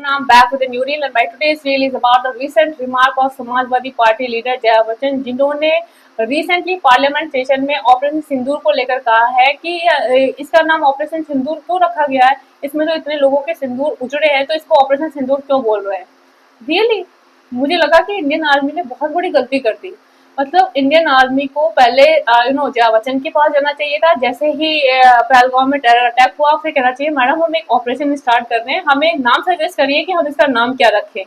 I'm back with a new reel and my today's reel is about the recent remark of Samajwadi party leader Jaya Bachchan, जिन्होंने recently parliament session में operation सिंदूर को लेकर कहा है कि इसका नाम ऑपरेशन सिंदूर क्यों रखा गया है, इसमें तो इतने लोगों के सिंदूर उजड़े हैं, तो इसको ऑपरेशन सिंदूर क्यों बोल रहे हैं। रियली मुझे लगा कि इंडियन आर्मी ने बहुत बड़ी गलती कर दी। मतलब इंडियन आर्मी को पहले जया बच्चन के पास जाना चाहिए था। जैसे ही पहलगाम में टेरर अटैक हुआ, फिर कहना चाहिए मैडम हम एक ऑपरेशन स्टार्ट कर रहे हैं, हमें नाम सजेस्ट करिए कि हम इसका नाम क्या रखें।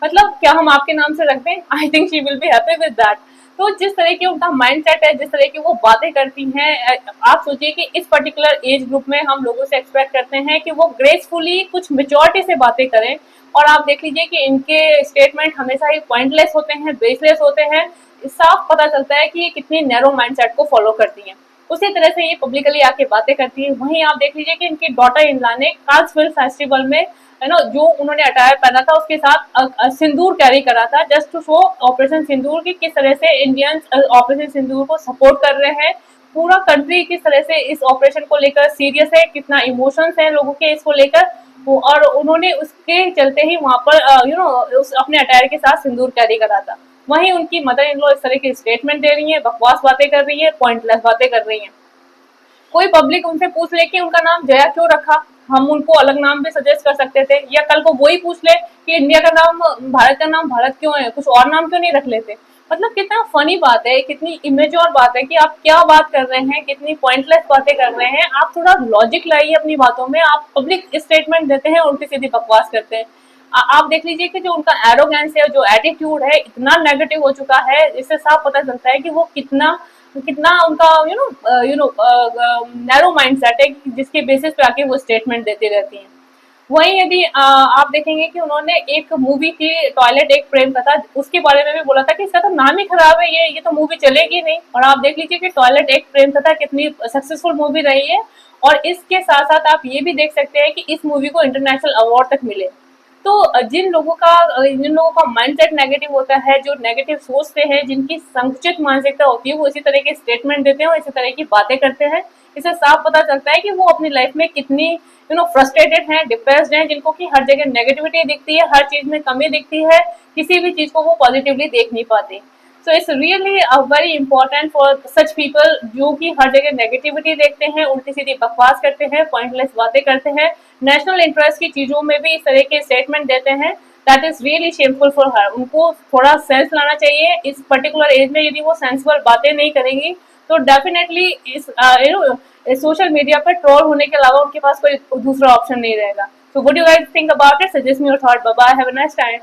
मतलब क्या हम आपके नाम से रख दें? I think she will be happy with that. तो जिस तरह की उनका माइंडसेट है, जिस तरह की वो बातें करती हैं, आप सोचिए कि इस पर्टिकुलर एज ग्रुप में हम लोगों से एक्सपेक्ट करते हैं कि वो ग्रेसफुली कुछ मेच्योरिटी से बातें करें, और आप देख लीजिए कि इनके स्टेटमेंट हमेशा ही पॉइंटलेस होते हैं, बेसलेस होते हैं। साफ पता चलता है कि ये कितनी नैरो माइंडसेट को फॉलो करती हैं। उसी तरह से ये पब्लिकली आके बातें करती है। वहीं आप देख लीजिए कि इनकी डॉटर इन लॉ ने कांस फिल्म फेस्टिवल में जो उन्होंने अटायर पहना था उसके साथ सिंदूर कैरी करा था, जस्ट टू शो ऑपरेशन सिंदूर की किस तरह से इंडियंस ऑपरेशन सिंदूर को सपोर्ट कर रहे हैं। पूरा कंट्री किस तरह से इस ऑपरेशन को लेकर सीरियस है, कितना इमोशंस है लोगों के इसको लेकर, और उन्होंने उसके चलते ही वहां पर उस अपने अटायर के साथ सिंदूर कैरी करा था। वहीं उनकी मदर इन लॉ इस तरह की स्टेटमेंट दे रही है, बकवास बातें कर रही है, पॉइंटलेस बातें कर रही है। कोई पब्लिक उनसे पूछ ले कि उनका नाम जया क्यों रखा, हम उनको अलग नाम भी सजेस्ट कर सकते थे, या कल को वही पूछ ले कि इंडिया का नाम भारत का नाम भारत क्यों है, कुछ और नाम क्यों नहीं रख लेते। मतलब कितना फनी बात है, कितनी इमेच्योर बात है कि आप क्या बात कर रहे हैं, कितनी पॉइंटलेस बातें कर रहे हैं। आप थोड़ा लॉजिक लाइए अपनी बातों में, आप पब्लिक स्टेटमेंट देते हैं, उल्टी सीधी बकवास करते हैं। आप देख लीजिए कि जो उनका एरोगेंस है, जो एटीट्यूड है, इतना नेगेटिव हो चुका है, इससे साफ पता चलता है कि वो कितना कितना उनका नैरो माइंडसेट है, जिसके बेसिस पे आके वो स्टेटमेंट देती रहती हैं। वहीं यदि आप देखेंगे कि उन्होंने एक मूवी थी टॉयलेट एक प्रेम कथा, उसके बारे में भी बोला था कि इसका तो नाम ही खराब है, ये तो मूवी चलेगी नहीं। और आप देख लीजिए कि टॉयलेट एक प्रेम कथा कितनी सक्सेसफुल मूवी रही है, और इसके साथ साथ आप ये भी देख सकते हैं कि इस मूवी को इंटरनेशनल अवार्ड तक मिले। तो जिन लोगों का माइंडसेट नेगेटिव होता है, जो नेगेटिव सोचते हैं, जिनकी संकुचित मानसिकता होती है, वो इसी तरह के स्टेटमेंट देते हैं और इसी तरह की बातें करते हैं। इससे साफ पता चलता है कि वो अपनी लाइफ में कितनी फ्रस्ट्रेटेड हैं, डिप्रेस्ड हैं, जिनको कि हर जगह नेगेटिविटी दिखती है, हर चीज में कमी दिखती है, किसी भी चीज को वो पॉजिटिवली देख नहीं पाते। So it's really very important for such people, जो कि हर जगह नेगेटिविटी देखते हैं, उल्टी सीधी बकवास करते हैं, पॉइंटलेस बातें करते हैं, नेशनल इंटरेस्ट की चीजों में भी इस तरह के स्टेटमेंट देते हैं। That is really shameful for her. उनको थोड़ा सेंस लाना चाहिए। इस पर्टिकुलर एज में यदि वो सेंसिबल बातें नहीं करेंगी, तो डेफिनेटली इस सोशल मीडिया पर ट्रोल होने के अलावा उनके पास कोई दूसरा ऑप्शन नहीं रहेगा। So what do you guys think about it? Suggest me your thought. Bye bye, have a nice time.